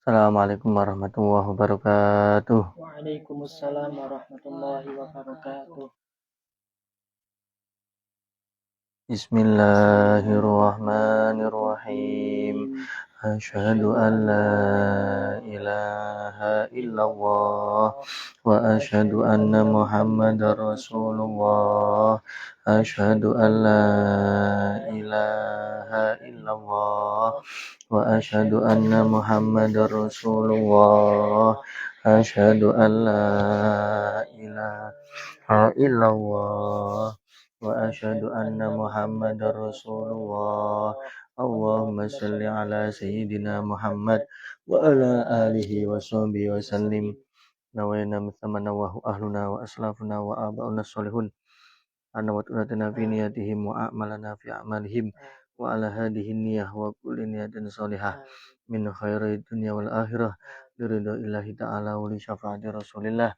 Assalamualaikum warahmatullahi wabarakatuh. Waalaikumsalam warahmatullahi wabarakatuh. Bismillahirrahmanirrahim. Asyhadu an la ilaha illallah wa asyhadu anna Muhammadar Rasulullah. Asyhadu an la ilaha illallah wa asyhadu anna Muhammadar Rasulullah. Asyhadu an la ilaha illallah wa asyhadu anna Muhammadar Rasulullah. Allahumma shalli ala sayyidina Muhammad wa ala alihi wa sahbihi wa sallim. Nawayna mithamana wa ahluna wa aslafuna wa aba'una sholihun. Anna wa tunatina fi niyatihim wa a'malana fi a'malihim wa ala hadihi niyah wa kulli niyatin sholihah min khairi dunya wal akhirah biridha illahi ta'ala wa li syafaati rasulillah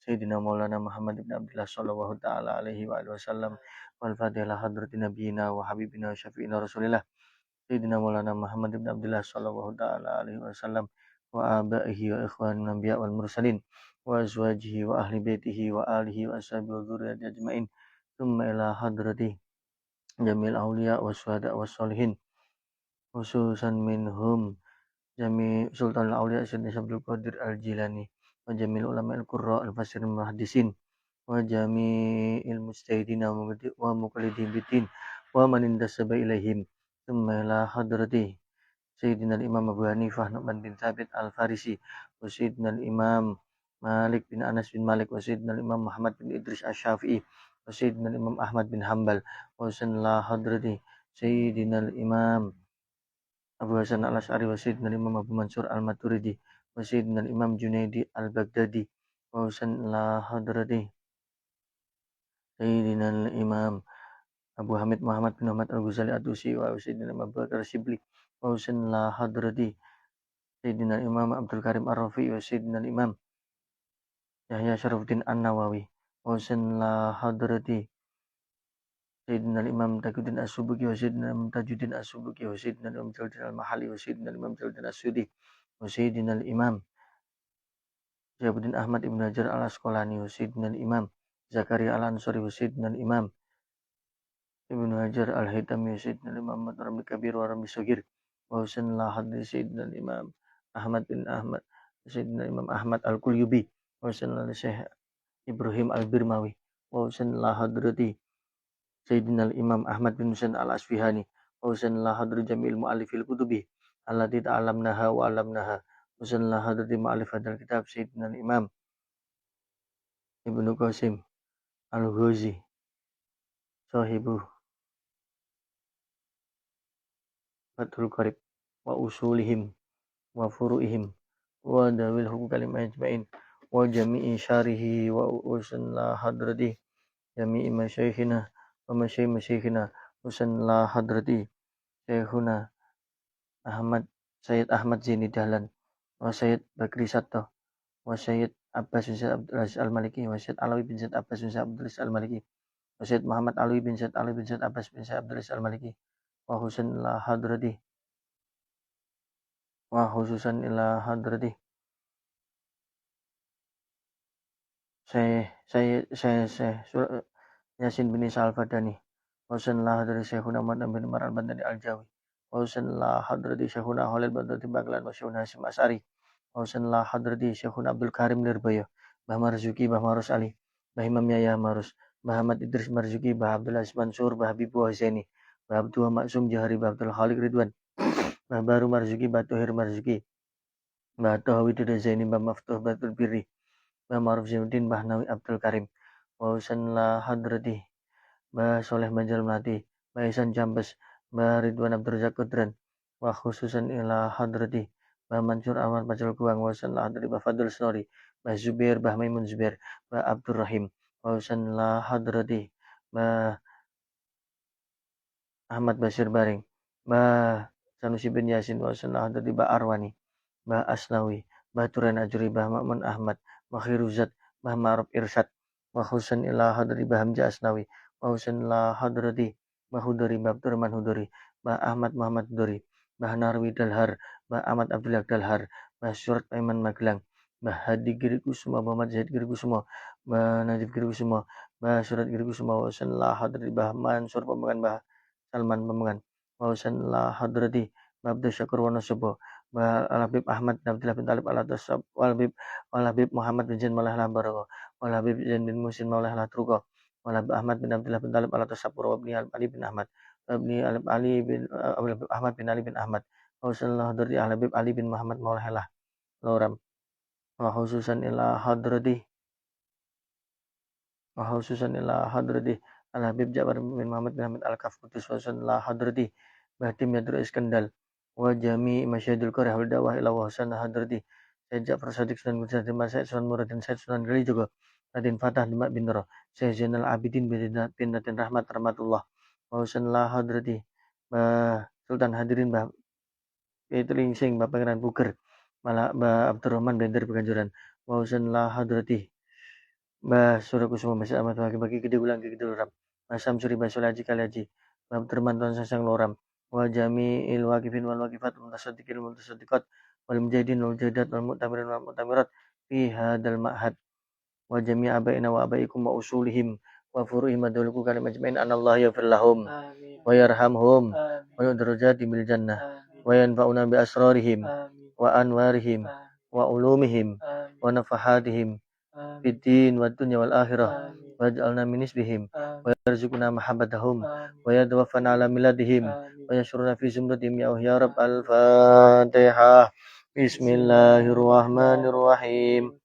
Sayyidina Maulana Muhammad ibn Abdullah sallallahu ta'ala alaihi wa alihi wasallam wal fatihah hadrati nabiyina wa habibina wa syafi'ina rasulillah Sayyidina Maulana Muhammad ibn Abdullah sallallahu ta'ala alaihi wasallam wa abaihi wa ikhwanin anbiya wal mursalin wa azwajihi wa ahli baitihi wa alihi wa ashabihi wa dzurriyyati ajmain thumma ila hadrati jamil awliya wa syuhada wa sholihin khususan minhum Jami Sultan al-Auliya Sayyidina Abdul Qadir al-Jilani wa jamil ulama al-qurra al-fasir al-muhaddisin wa jami'il mujtahidin wa muqallidin bidin wa man intasaba ilaihim thumma ila hadrati Sayyidina al-Imam Abu Hanifah Nu'man bin Thabit al-Farisi wa Sayyidina al-Imam Malik bin Anas bin Malik wa Sayyidina al-Imam Muhammad bin Idris asy-Syafi'i wa Sayyidina al-Imam Ahmad bin Hanbal wa ila hadrati Sayyidina al-Imam Abu Hasan al-Asy'ari wa Sayyidina al-Imam Abu Mansur al-Maturidi wa Sayyidina al-Imam Junaidi al-Baghdadi wa ila hadrati Sayyidina al-Imam Abu Hamid Muhammad bin Ahmad al-Ghazali At-Tusi wa Sayyidina Abu Bakar Shibli wa ila hadrati Sayyidina al-Imam Abdul Karim Ar-Rafi wa Sayyidina al-Imam Yahya Syarafuddin An-Nawawi wa ila hadrati Sayyidina al-Imam Tajuddin As-Subuki wa Sayyidina al-Imam Tajuddin As-Subuki wa Sayyidina al-Imam Jalaladdin Al-Mahali wa Sayyidina al-Imam Jalaladdin As-Suyuti wa Sayyidina al-Imam Syahabuddin Ahmad Ibn Hajar Al-Asqalani wa Sayyidina al-Imam Zakaria Al-Ansari wa Sayyidina al-Imam Ibnu Hajar Al-Haytami wa Sayyidina al-Imam Ahmad Rami Kabir wa Rami Sogir wa ila hadrati Sayyidina al-Imam Ahmad bin Ahmad wa Sayyidina al-Imam Ahmad Al-Qulyubi wa ila Syekh Ibrahim Al-Birmawi wa ila hadrati Sayyidina al-Imam Ahmad bin Husain al-Asfihani wa ila hadrati jami'il mu'allifil kutubi allati ta'alamnaha wa alamnaha wa ila hadrati mu'allif hadzal kitab Sayyidina al-Imam Ibnu Qasim al-Ghazi sahibu Fathul Qarib wa usulihim wa furu'ihim wa dawil hukum kalim ajma'in wa jami'i syarihi wa ila hadrati jami'i masyayikhina wa masyayikhina wa ila hadrati Syekhuna Ahmad Sayyid Ahmad Zaini Dahlan wa Sayyid Bakri Satto wa Sayyid Abbas bin Said Abdul Aziz Al-Maliki wa Sayyid Alawi bin Said Abbas bin Said Abdul Aziz Al-Maliki wa Sayyid Muhammad Alawi bin Said Ali bin Said Abbas bin Said Abdul Aziz Al-Maliki wa husan ila hadrati wa khususan ila hadrati Syekh Yasin bin Isa Al-Fadani wa husan ila hadrati Syekhuna Muhammad bin Umar Al-Bandari Al-Jawi wa husan ila hadrati Syekhuna Khalil Badrati Baglan wa Syekhuna Hasim As'ari wa husan ila hadrati Syekhuna Abdul Karim Lirboyo Mbah Marzuki Mbah Marus Ali Mbah Imam Yahya Marus Mbah Ahmad Idris Marzuki Mbah Abdul Aziz Mansur Mbah Habibu Husaini Mbah Abdul Maksum Jahari Mbah Abdul Khaliq Ridwan Mbah Baru Marzuki Mbah Tohir Marzuki Mbah Tohawi Duda Zaini Mbah Maftuh Batul Birri Mbah Maruf Zainuddin Mbah Nawi Abdul Karim wa husan ila hadrati Mbah Soleh Banjar Melati Mbah Ihsan Jambes Mbah Ridwan Abdul Razak Kudran wa khususan ila hadrati Mbah Mansur Ahmad Pacul Kuang wa husan ila hadrati Mbah Fadul Snori Mbah Zubair Mbah Maimun Zubair Mbah Abdul Rahim wa husan ila hadrati Mbah Ahmad Basir Baring Mbah Sanusi bin Yasin wa husan ila hadrati Mbah Arwani Mbah Asnawi Mbah Turan Ajuri Mbah Ma'mun Ahmad Mbah Khiruzat Mbah Ma'ruf Irsyad wa husan ila hadrati Mbah Hamzah Asnawi wa husan ila hadrati Mbah Hudori Mbah Abdurrahman Hudori Mbah Ahmad Muhammad Hudori Mbah Narwi Dalhar Mbah Ahmad Abdullah Dalhar Mbah Surat Aiman Magelang, Mbah Hadi Girikusuma, Muhammad Zaid Girikusuma, Mbah Najib Girikusuma, Mbah Surat Girikusuma, wa sallallahu hadrati Mbah Mansur Pemengan, Mbah Salman Pemengan, wa sallallahu hadrati Mbah Abdul Syakur Wonosobo, Mbah Al-Habib Ahmad bin Abdillah bin Talib Al-Atasab, Wal Habib Muhammad bin Zain Maulah Baroko, Wal Habib Zain bin Musin Maulah Truko, Wal Habib Ahmad bin Abdillah bin Talib Al-Atasabur, wa ibni Ali bin Ahmad, wa ibni Ali bin Ahmad bin Ali bin Ahmad, wa sallallahu hadrati Al-Habib Ali bin Muhammad Maulah Loram, wa khususan ila hadrati Al-Habib Ja'far bin Muhammad bin Hamid Al-Kaf Qudus wa sallallahu hadrati Bahdim Yadru Iskandal wa jami masyadul qarah wal dawah ila wa hasan hadrati Sayyid Ja'far Sadiq Sunan Gudus dan Sayyid Sunan Muradin Sayyid Sunan Gali juga Raden Fatah Demak bin Dara Sayyid Zainal Abidin bin Natin Rahmat Rahmatullah wa sallallahu hadrati Sultan Hadirin Bah itu Lingsing Bapak Pangeran Puger Malah Mbah Abdurrahman Bender Peganjuran wa sallallahu hadrati Mbah Surakusuma Mbah Ahmad bagi gede ulang gede loram Mbah Samsuri Mbah Sulaji Kaliaji Mbah Abdurrahman Tuan Sasang Loram wa jami'il waqifin wal waqifat mutasaddiqin mutasaddiqat wal mujahidin wal mujahidat wal mu'tamirin wal mu'tamirat fi hadal ma'had wa jami' abaina wa abaikum wa usulihim wa furu'ihim wa dawluku kalim ajmain anallahu yaghfir lahum wa yarhamhum wa yudrajati bil jannah wa yanfa'una bi asrarihim wa anwarihim wa ulumihim wa nafahatihim Fiddin wa dunya wal akhirah waj'alna min isbihim wa yarzuqna mahabbatahum wa yatawaffana ala miladihim wa yashruna fi zumratihim ya rab al-fatihah bismillahirrahmanirrahim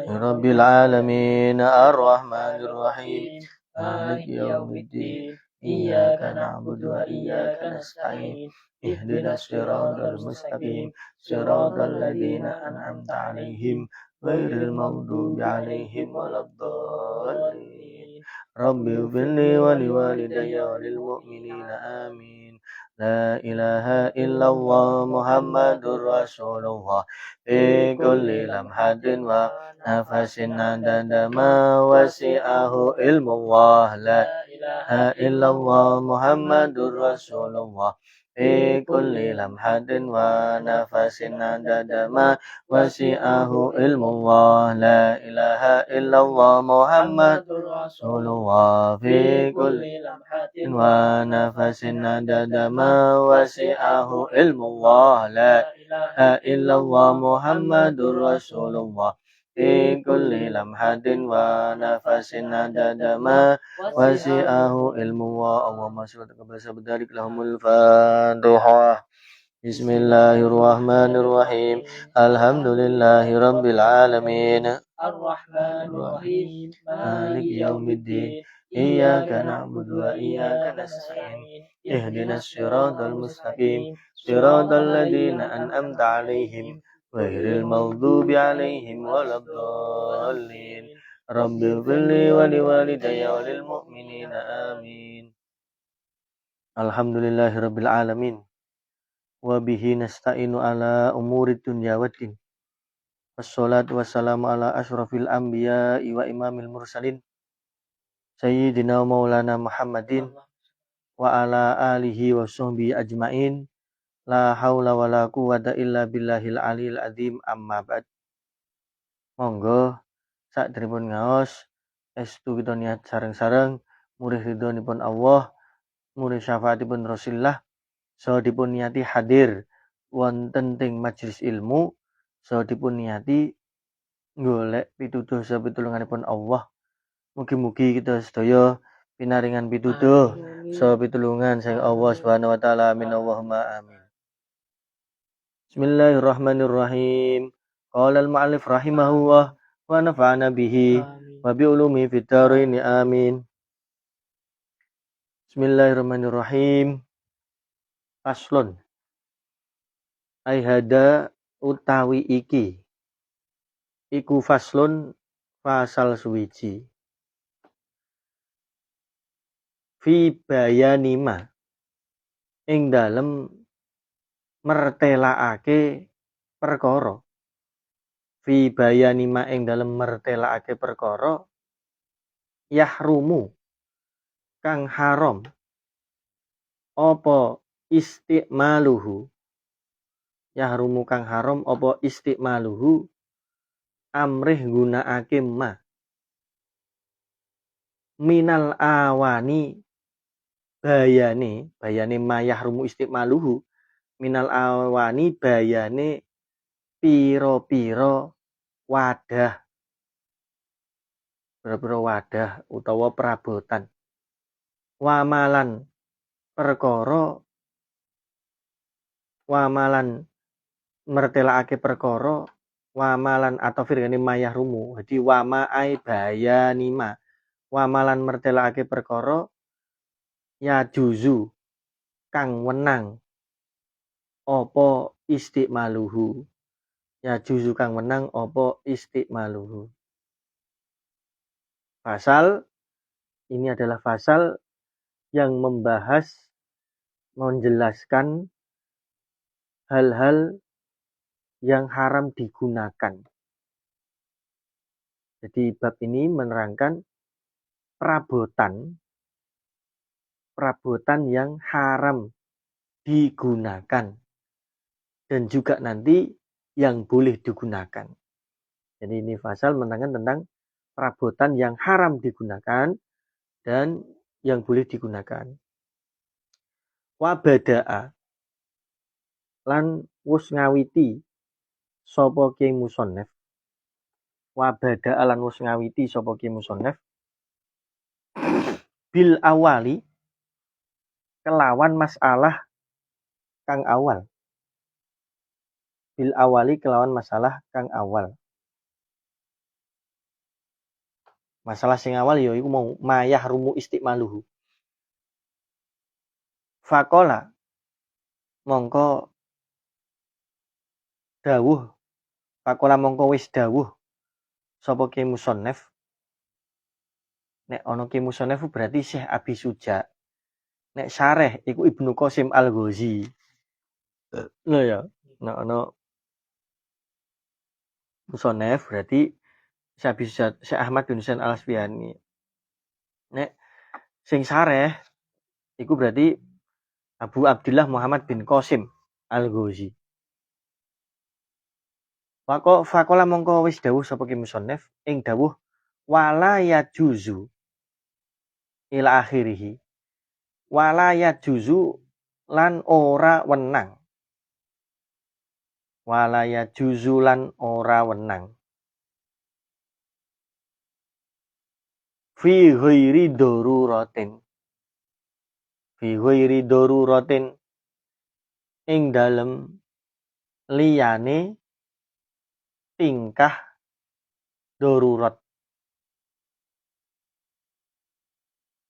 rabbil alamin arrahmanir rahim maliki yaumiddin iyyaka na'budu wa iyyaka nasta'in ihdinas siratal mustaqim siratal ladzina an'amta 'alaihim ghairil maghdubi 'alaihim waladdallin rabbi ighfirli wa liwalidayya wa lil mu'minina amin la ilaha illallah muhammadur rasulullah fi kulli lamhatin wa nafasin adada ma wasi'ahu ilmullah la ilaha illallah muhammadur rasulullah fi kulli lamhatin wa nafasin adada ma wasi'ahu ilmullah la ilaha illallah muhammadur rasulullah fi kulli lamhatin wa nafasin adada ma wasi'ahu ilmullah la ilaha illallah muhammadur rasulullah fi kulli lamhatin wa nafasin adada ma wasi'ahu ilmullah Allahumma sholli wa barik lahumul fatihah Bismillahirrahmanirrahim Alhamdulillahi rabbil alamin Ar-Rahmanir-Rahim Maliki yaumiddin Iyyaka na'budu wa iyyaka nasta'in Ihdinas siratal mustaqim Siratal ladzina an'amta 'alaihim ghairil maghdubi 'alaihim waladdallin Rabbi ighfirli wa liwalidayya wa lil mu'minina amin Alhamdulillahi rabbil alamin wa bihi nasta'inu ala umuri dunya waddin wassalatu wassalamu ala asyrafil anbiya'i wa imamil mursalin sayyidina maulana Muhammadin wa ala alihi wa sahbihi ajmain la haula wa la quwwata illa billahil aliyil azim amma ba'd monggo sakderepun ngaos estu kita niat sareng-sareng murih ridhonipun Allah murih syafaatipun Rasulullah so dipun niati hadir wonten teng majelis ilmu so dipun niati golek pituduh sapitulunganipun Allah mugi-mugi kita sedaya pinaringan pituduh so pitulungan sang Allah Subhanahu wa taala amin Allahumma amin Bismillahirrahmanirrahim qala al-mu'allif rahimahullah wa nafa'ana bihi wa bi ulumi fid dharain amin Bismillahirrahmanirrahim Faslun ai hada utawi iki iku faslun pasal suwiji fi bayanima ing dalem mertelaake perkara fi bayanima ing dalem mertelaake perkara yahrumu kang haram apa istimaluhu yahrumu kang haram apa istimaluhu amrih gunakake ma minal awani bayane ma yahrumu istimaluhu minal awani bayane piro-piro wadah utawa perabotan wamalan mertelakake perkara wamalan atau firgane mayah rumu jadi wama ai bayani ma wamalan mertelakake perkara ya juzu kang wenang apa istimaluhu ya juzu kang wenang apa istimaluhu. Pasal ini adalah pasal yang menjelaskan hal-hal yang haram digunakan. Jadi bab ini menerangkan perabotan yang haram digunakan dan juga nanti yang boleh digunakan. Jadi ini pasal menerangkan tentang perabotan yang haram digunakan dan yang boleh digunakan. Wabada'a lan wus ngawiti sapa ki musannaf. Wabada'a lan wus ngawiti sapa ki musannaf bil awali kelawan masalah kang awal. Bil awali kelawan masalah kang awal. Masalah sing awal ya iku mau mayah rumu istimaluhu. Fakola mongko dawuh fakola mongko wis dawuh sapa ki musannaf. Nek ana ki musannaf berarti Syekh Abi Suja. Nek syareh iku Ibnu Qasim Al-Ghazi. Lho ya, nek ana musannaf berarti Syekh Ahmad bin Husain Al-Asfiani. Nek sing syareh iku berarti Abu Abdillah Muhammad bin Qasim Al-Ghazi. Fakola mongko wis dawuh sapa ki musannaf ing dawuh wala yajuzu ila akhirih. Wala yajuzu lan ora wenang. Wala yajuzu lan ora wenang. Fi ghairi daruratin. Fi ghairi daruratin ing dalem liyane tingkah darurat.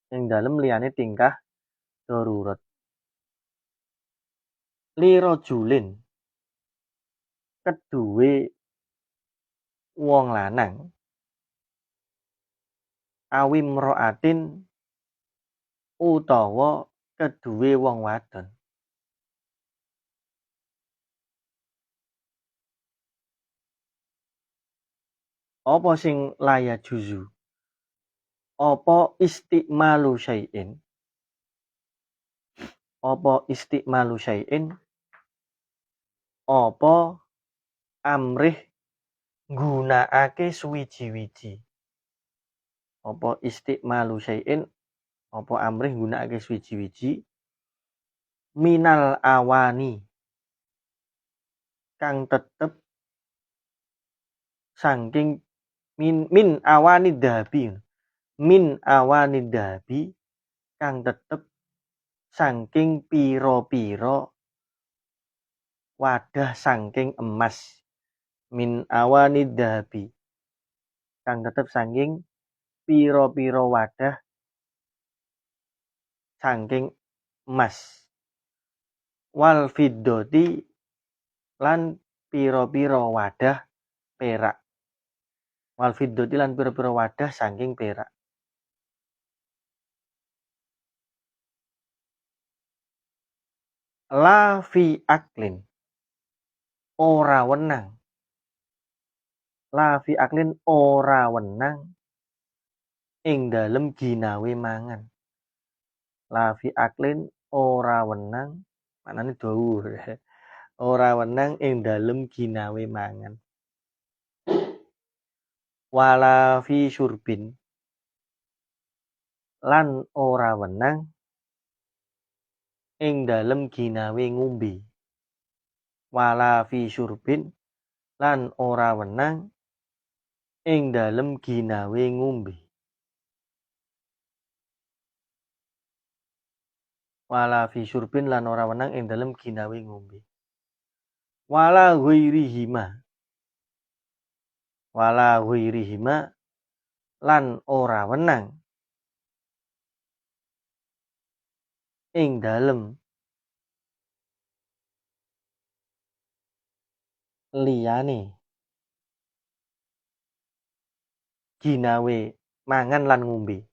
Ing dalem liyane tingkah darurat. Lirajulin keduwe wong lanang awim roatin utawa keduwe wong wadon. Apa sing laya juzu? Apa istimalu syai'in? Apa istimalu syai'in? Apa amrih nggunakake suwiji-wiji? Apa istimalu syai'in? Apa amrih nggunakake suwiji-wiji? Minal awani kang tetep saking min awani dahabi. Min awani dahabi kang tetep saking piro-piro wadah saking emas. Min awani dahabi kang tetep saking piro-piro wadah saking emas. Wal fiddoti lan piro-piro wadah perak. Wal fiddoti lan piro-piro wadah saking perak. La fi aklin ora wenang. La fi aklin ora wenang ing dalem ginawe mangan. La fi aklin ora wenang maknane dawuh. ora wenang ing dalem ginawe mangan. Wala fi syurbin lan ora wenang ing dalem ginawe ngombe. Wala fi syurbin lan ora wenang ing dalem ginawe ngombe. Wala fi syurbin lan ora wenang ing dalem ginawe ngombe. Wala ghairihima. Wala ghairihima lan ora wenang ing dalem liyane ginawe mangan lan ngombe.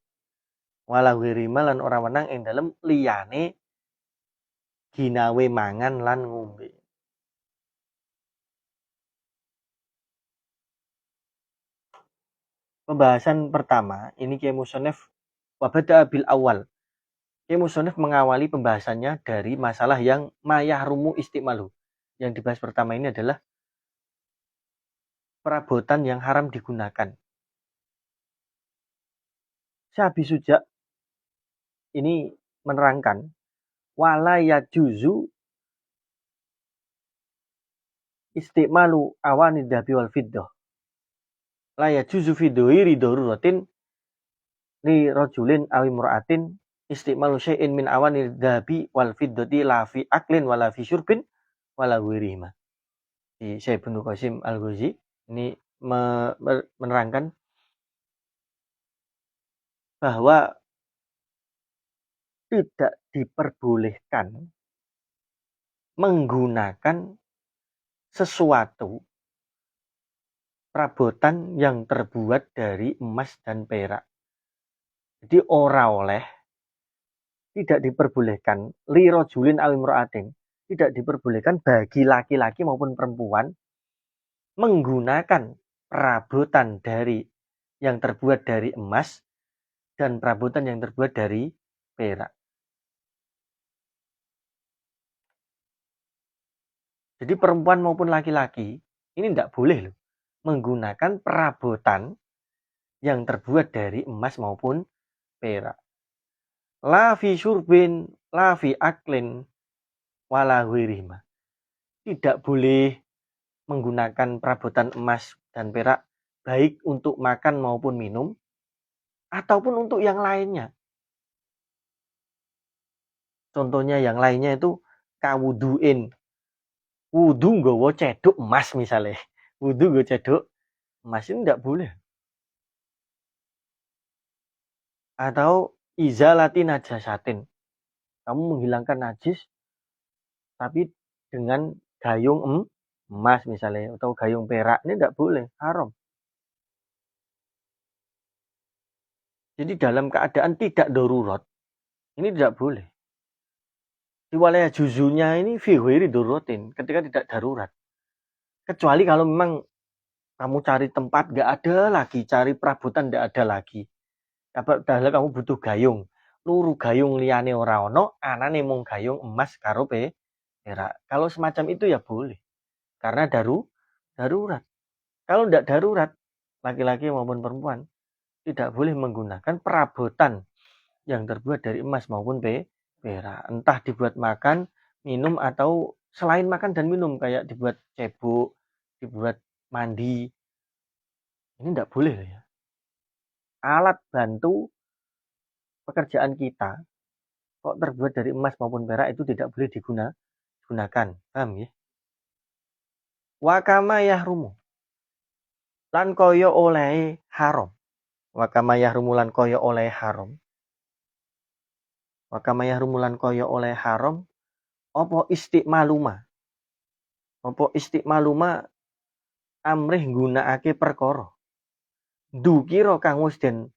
Wala ghairihima lan ora wenang ing dalem liyane ginawe mangan lan ngombe. Pembahasan pertama, ini Kiai Musonef wabada bil awal. Kiai Musonef mengawali pembahasannya dari masalah yang mayahrumu istimalu. Yang dibahas pertama ini adalah perabotan yang haram digunakan. Syabi Suja ini menerangkan wala yajuzu istimalu awani dhabi wal fiddah. La yajuzu fi dhairi daruratin li rajulin aw imra'atin istimalu syai'in min awani dhabi wal fiddati la fi aklin wala fi syurbin wala ghairihima. Di Syekh Ibnu Qasim Al-Ghazi ini menerangkan bahwa tidak diperbolehkan menggunakan sesuatu perabotan yang terbuat dari emas dan perak. Jadi ora oleh tidak diperbolehkan li rajulin aw imra'atin, tidak diperbolehkan bagi laki-laki maupun perempuan menggunakan perabotan dari yang terbuat dari emas dan perabotan yang terbuat dari perak. Jadi perempuan maupun laki-laki ini tidak boleh loh menggunakan perabotan yang terbuat dari emas maupun perak. La fi syurbin, la fi aklin, wala ghairihima. Tidak boleh menggunakan perabotan emas dan perak baik untuk makan maupun minum ataupun untuk yang lainnya. Contohnya yang lainnya itu kawuduin. Wudu nggawa ceduk emas misalnya. Wudu nggawa ceduk emas ini tidak boleh. Atau izalati najasatin. Kamu menghilangkan najis tapi dengan gayung emas misalnya atau gayung perak, ini tidak boleh, haram. Jadi dalam keadaan tidak darurat ini tidak boleh. Di wilayah juzunya ini fi ghairi daruratin, ketika tidak darurat. Kecuali kalau memang kamu cari tempat nggak ada lagi, cari perabotan nggak ada lagi. Padahal kamu butuh gayung, luru gayung liyane ora ono, anane mung gayung emas karo perak. Kalau semacam itu ya boleh, karena darurat. Kalau tidak darurat, laki-laki maupun perempuan tidak boleh menggunakan perabotan yang terbuat dari emas maupun perak. Entah dibuat makan, minum, atau selain makan dan minum kayak dibuat cebok, dibuat mandi. Ini tidak boleh ya. Alat bantu pekerjaan kita kok terbuat dari emas maupun perak itu tidak boleh digunakan. Paham ya? Wa kama yahrumu lan kaya oleh haram. Wa kama yahrumu lan kaya oleh haram. Wa kama yahrumu lan kaya oleh haram apa istiqmaluma. Apa istiqmaluma amrih nggunakake perkara. Dukira kang wis den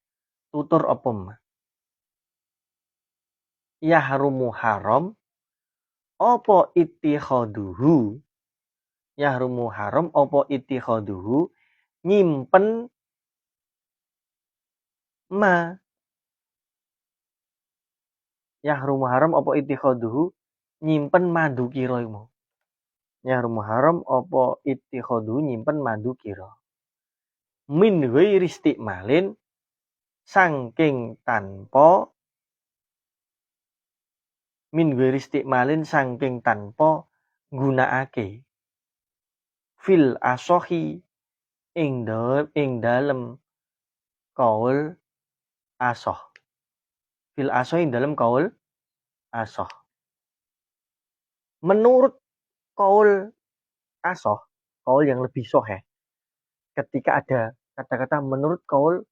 tutur apa mah. Yahrumu haram apa ittikhaduhu. Yahrumu haram apa ittikhaduhu nyimpen ma. Yahrumu haram apa ittikhaduhu nyimpen madu kira iku. Nyahrum haram apa ittikhadhu nyimpen madu kira. Min ghairi istiqmalin saking tanpa nggunakake fil asohi ing dalem kaul asoh. Fil asohi ing dalem kaul asoh. Menurut kaul asoh, kaul yang lebih soheh, ketika ada kata-kata menurut kaul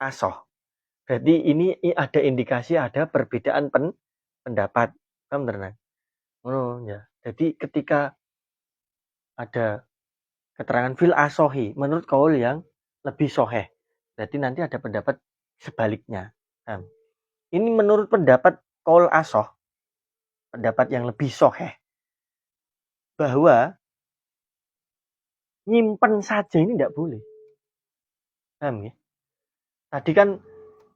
asoh, berarti ini ada indikasi ada perbedaan pendapat. Paham tenang? Oh ya. Jadi ketika ada keterangan fil asohi menurut kaul yang lebih soheh, berarti nanti ada pendapat sebaliknya. Ini menurut pendapat kaul asoh, pendapat yang lebih soheh, bahwa nyimpen saja ini tidak boleh. Paham ya? Tadi kan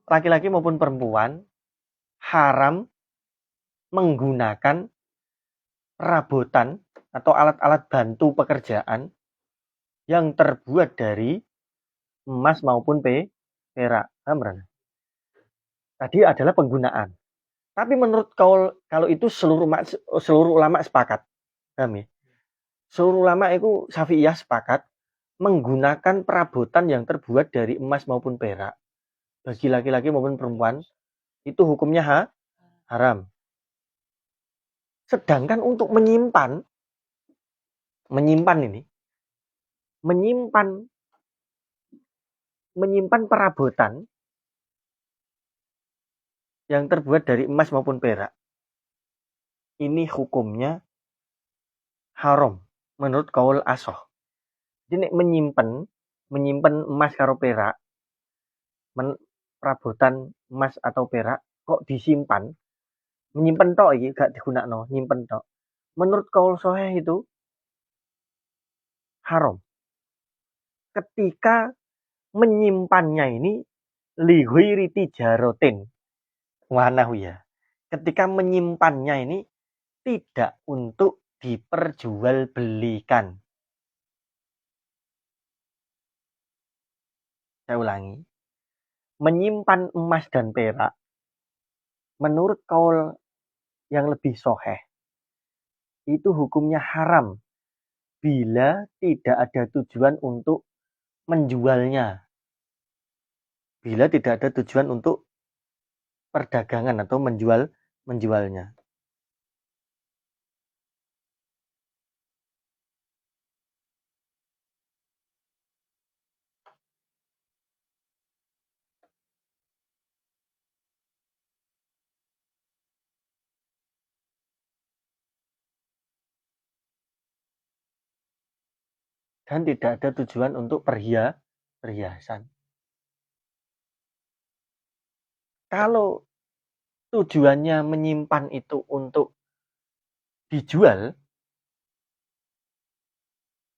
laki-laki maupun perempuan haram menggunakan perabotan atau alat-alat bantu pekerjaan yang terbuat dari emas maupun perak. Paham? Tadi adalah penggunaan. Tapi menurut kalau itu seluruh ulama sepakat. Paham ya? Seluruh ulama itu Syafi'iyah sepakat menggunakan perabotan yang terbuat dari emas maupun perak bagi laki-laki maupun perempuan itu hukumnya haram. Sedangkan untuk menyimpan perabotan yang terbuat dari emas maupun perak, ini hukumnya haram menurut kaul asoh. Jadi menyimpan emas karo perak, perabotan emas atau perak kok disimpan, menyimpan tok iki gak digunakno, nyimpen tok. Menurut kaul soheh itu haram. Ketika menyimpannya ini li ghairi tijarotin. Wanahu ya. Ketika menyimpannya ini tidak untuk diperjualbelikan. Saya ulangi. Menyimpan emas dan perak menurut kaul yang lebih soheh itu hukumnya haram bila tidak ada tujuan untuk menjualnya. Bila tidak ada tujuan untuk perdagangan atau menjualnya. Dan tidak ada tujuan untuk perhiasan. Kalau tujuannya menyimpan itu untuk dijual,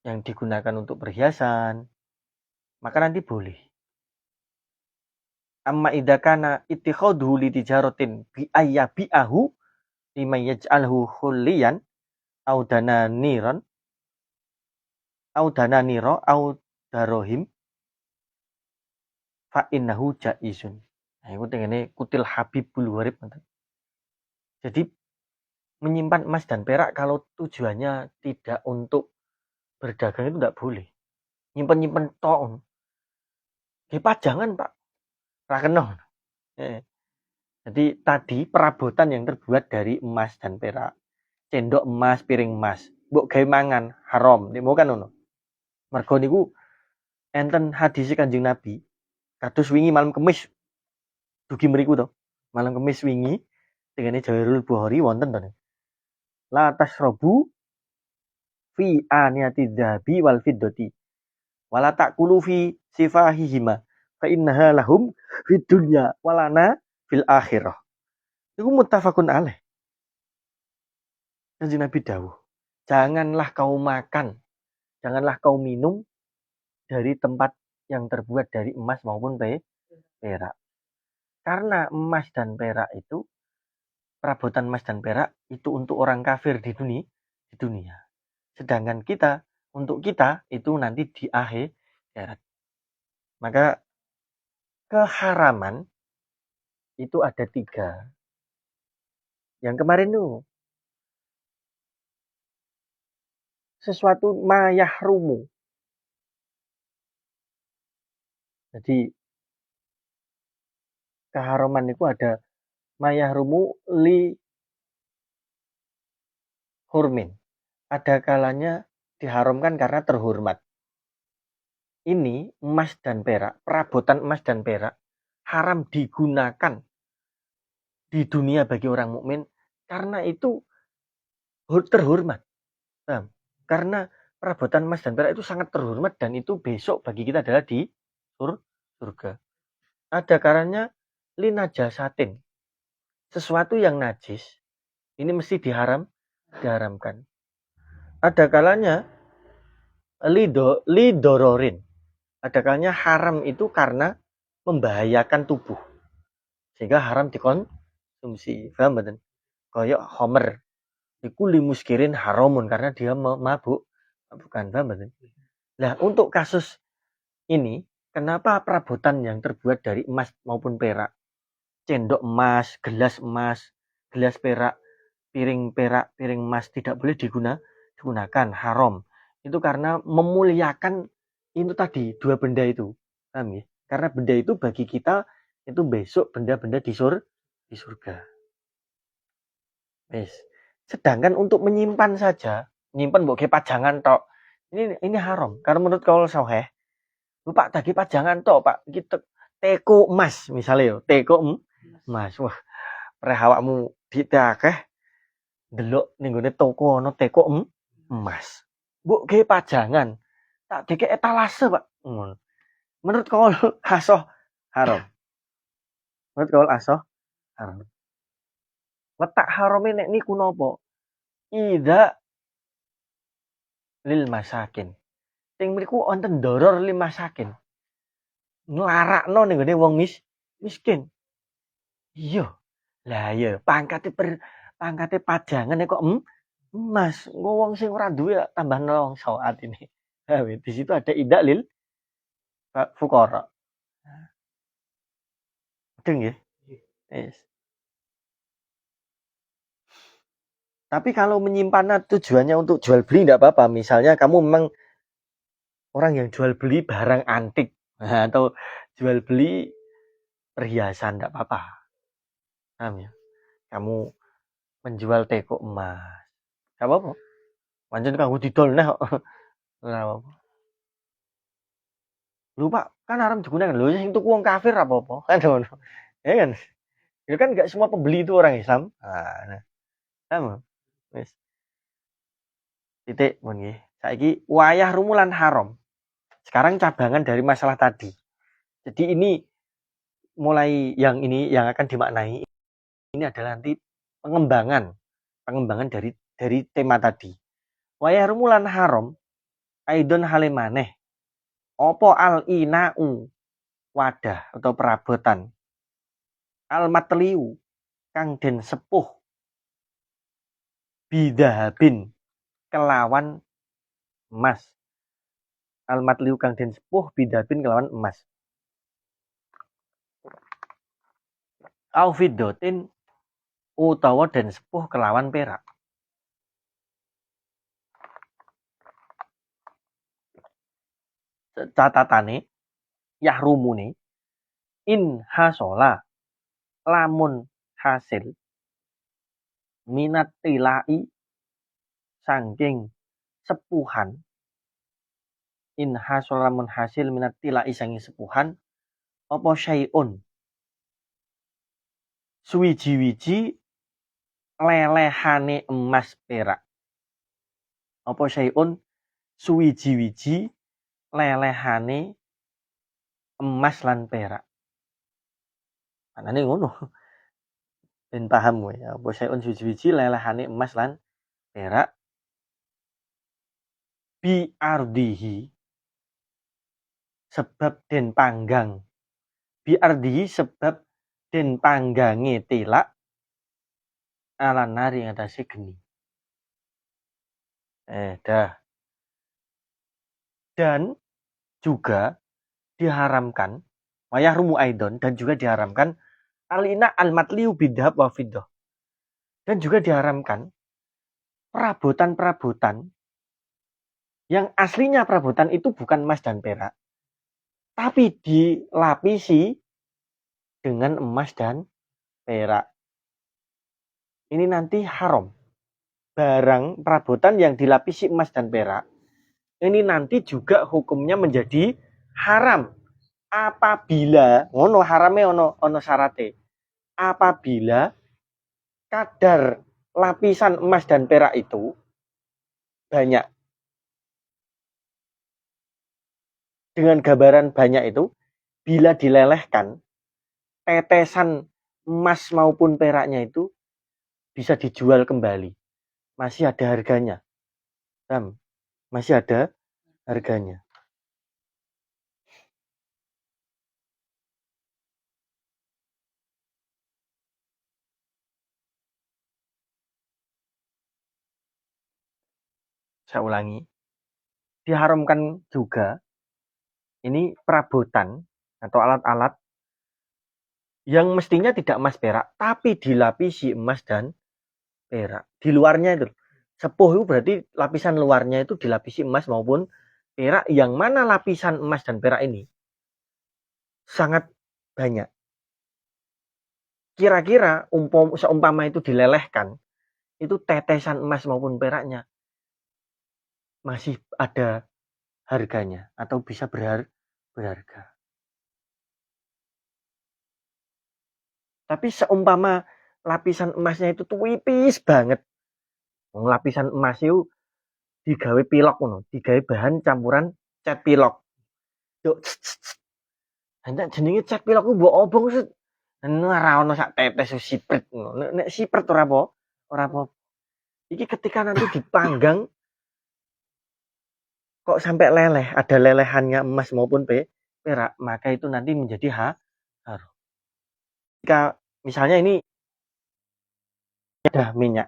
yang digunakan untuk perhiasan, maka nanti boleh. Amma idakana ittikhadhu li tijaratin bi ayyabi'ahu lima yaj'alhu khulliyan au dananiran au dananira au darohim fa innahu jaizun. Nah, itu tengene kutil Habibul Warib. Jadi menyimpan emas dan perak kalau tujuannya tidak untuk berdagang itu tidak boleh. Nyimpen tok. Nggih pajangan, Pak. Ra kena. Jadi tadi perabotan yang terbuat dari emas dan perak. Cendok emas, piring emas. Mbok gawe mangan haram. Nek kan ngono. Mergo niku enten hadis Kanjeng Nabi. Kados wingi malam Kamis. Dugi mriku to. Malam Kamis wingi dengene Jawahirul Bukhari wonten to. La tasrobu fi aniyati dzahabi wal fiddati. Wala taqulu fi sifahihima fa innaha lahum fid dunya walana fil akhirah. Itu muttafaqun alaih. Kanjeng Nabi dawuh, janganlah kau makan, janganlah kau minum dari tempat yang terbuat dari emas maupun perak. Karena emas dan perak itu, perabotan emas dan perak itu untuk orang kafir di dunia. Sedangkan untuk kita itu nanti di akhirat. Maka keharaman itu ada 3. Yang kemarin itu sesuatu mayahrumu. Jadi keharaman itu ada mayahrumu li hurmin. Ada kalanya diharamkan karena terhormat. Ini emas dan perak, perabotan emas dan perak haram digunakan di dunia bagi orang mukmin karena itu terhormat. Karena perabotan emas dan perak itu sangat terhormat dan itu besok bagi kita adalah di surga. Ada kalanya linajasatin. Sesuatu yang najis ini mesti diharamkan. Ada kalanya lidororin. Ada kalanya haram itu karena membahayakan tubuh. Sehingga haram dikonsumsi. Paham betul? Kayak homer. Iku limuskirin haramun karena dia mabuk. Bukan, paham betul? Nah, untuk kasus ini, kenapa perabotan yang terbuat dari emas maupun perak, cendok emas, gelas perak, piring perak, piring emas tidak boleh digunakan, haram. Itu karena memuliakan itu tadi, 2 benda itu. Paham ya? Karena benda itu bagi kita itu besok benda-benda di surga. Yes. Sedangkan untuk menyimpan saja, menyimpan mbok pajangan tok. Ini haram. Karena menurut kaul sahih, Pak tadi pajangan tok, Pak. Kita teko emas misalnya yo, teko emas. Wah, preh awakmu ditakeh delok ning gone toko ana teko emas. Mbok ge pajangan. Tak dikek etalase, Pak. Menurut kaul asoh haram. Menurut kaul asoh haram. Letak harame nek niku napa? Ida lil masakin. Sing mriku wonten doror lil masakin. Nglarakno ning gone wong miskin. Iya. Lah iya, pangkate pajangan kok emas. Wong sing ora duwe tambah nelongso atine. Di situ ada idak lil fuqara. Betul nggih? Yes. Tapi kalau menyimpan tujuannya untuk jual beli enggak apa-apa. Misalnya kamu memang orang yang jual beli barang antik atau jual beli perhiasan enggak apa-apa. Paham ya? Kamu menjual teko emas. Enggak apa-apa. Pancen kanggo didol nah kok. Ora apa-apa. Lho Pak, kan haram digunakan. Lho sing tuku wong kafir apa-apa. Kan ngono. Ya kan? Itu kan enggak semua pembeli itu orang Islam. Nah, sama. Wis. Titik mun nggih. Saiki wayah rumulan haram. Sekarang cabangan dari masalah tadi. Jadi ini mulai yang akan dimaknai ini adalah nanti pengembangan dari tema tadi. Wayah rumulan haram aidon halemaneh. Opo al inau wadah atau perabotan. Al matliu kang den sepuh bidahabin kelawan emas. Al matliu kang den sepuh bidahabin kelawan emas. Au fiddatin utawa den sepuh kelawan perak. Catatane yahrumune in hasola lamun hasil minat tilai sangking sepuhan in hasola lamun hasil minat tilai sangking sepuhan apa syai'un suwiji-wiji lelehane emas perak apa syai'un suwiji-wiji lelehane emas lan perak. Anane ngono. Ben paham kowe. Apa syai'un suwiji-wiji lelehane emas lan perak bi ardihi sebab den panggang. Bi ardihi sebab den panggange tilak ala nari ngatasi geni. Dah. Dan juga diharamkan wayahrumu aidon, dan juga diharamkan alina al-matliu bidhab wa fiddah. Dan juga diharamkan perabotan-perabotan yang aslinya perabotan itu bukan emas dan perak, tapi dilapisi dengan emas dan perak. Ini nanti haram. Barang perabotan yang dilapisi emas dan perak, ini nanti juga hukumnya menjadi haram. Apabila, haramnya ono syarate. Apabila kadar lapisan emas dan perak itu banyak. Dengan gambaran banyak itu, bila dilelehkan, tetesan emas maupun peraknya itu bisa dijual kembali. Masih ada harganya. Masih ada harganya. Saya ulangi. Diharamkan juga ini perabotan atau alat-alat yang mestinya tidak emas perak, tapi dilapisi emas dan perak. Di luarnya itu. Sepuh itu berarti lapisan luarnya itu dilapisi emas maupun perak, yang mana lapisan emas dan perak ini sangat banyak. Kira-kira seumpama itu dilelehkan, itu tetesan emas maupun peraknya masih ada harganya atau bisa berharga. Tapi seumpama lapisan emasnya itu tipis banget. Lapisan emas itu digawe pilok ngono, digawe bahan campuran cat pilok. Yo, hanya jenenge cat pilok ku mbok obong set. Ora ono sak tetes sipret ngono. Nek sipret ora apa? Ora apa. Iki ketika nanti dipanggang kok sampai leleh, ada lelehannya emas maupun perak, maka itu nanti menjadi haram. Jika misalnya ini ada minyak,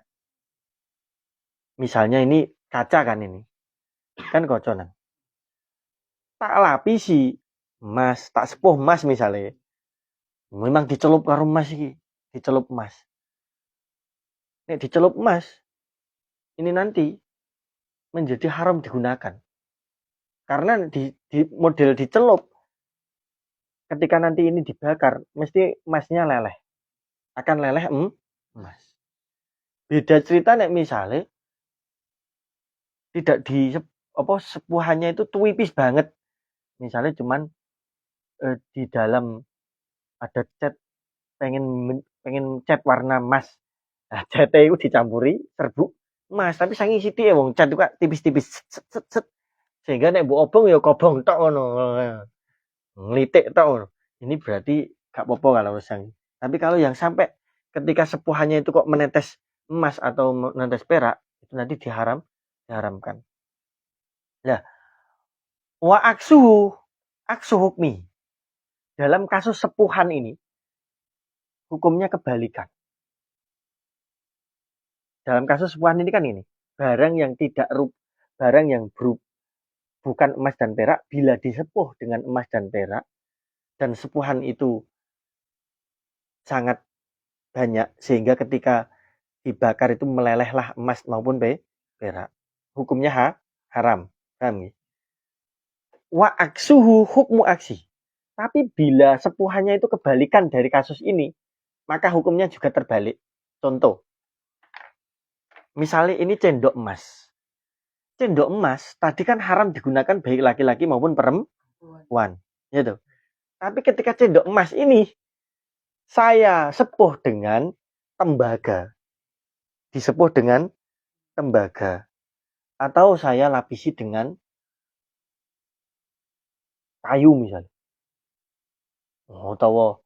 misalnya ini kaca kan ini, kan koconan. Tak lapisi emas, tak sepuh emas misalnya, memang dicelup karo emas iki, dicelup emas. Nek dicelup emas, ini nanti menjadi haram digunakan. Karena di model dicelup, ketika nanti ini dibakar, mesti emasnya leleh. Akan leleh emas. Beda cerita nek misalnya tidak di sepuhannya itu tipis banget. Misalnya cuman di dalam ada cat, pengen cat warna emas. Nah, catnya itu dicampuri serbuk emas, tapi sangi sithik ya wong cat itu tipis-tipis set, set, set. Sehingga nek mbok obong ya kobong tok ngono. Ngelitik tok. Ini berarti gak apa-apa kalau sang. Tapi kalau yang sampai ketika sepuhannya itu kok menetes emas atau menetes perak, itu nanti diharamkan. Nah, wa aksu hukmi. Dalam kasus sepuhan ini, hukumnya kebalikan. Dalam kasus sepuhan ini kan ini, barang yang bukan emas dan perak, bila disepuh dengan emas dan perak, dan sepuhan itu sangat banyak, sehingga ketika dibakar itu melelehlah emas maupun perak. Hukumnya haram. Paham ya? Wa aksuhu hukmu aksi. Tapi bila sepuhannya itu kebalikan dari kasus ini, maka hukumnya juga terbalik. Contoh, misalnya ini cendok emas. Cendok emas tadi kan haram digunakan baik laki-laki maupun perempuan, gitu. Tapi ketika cendok emas ini saya sepuh dengan tembaga, disepuh dengan tembaga, atau saya lapisi dengan kayu misalnya. Atau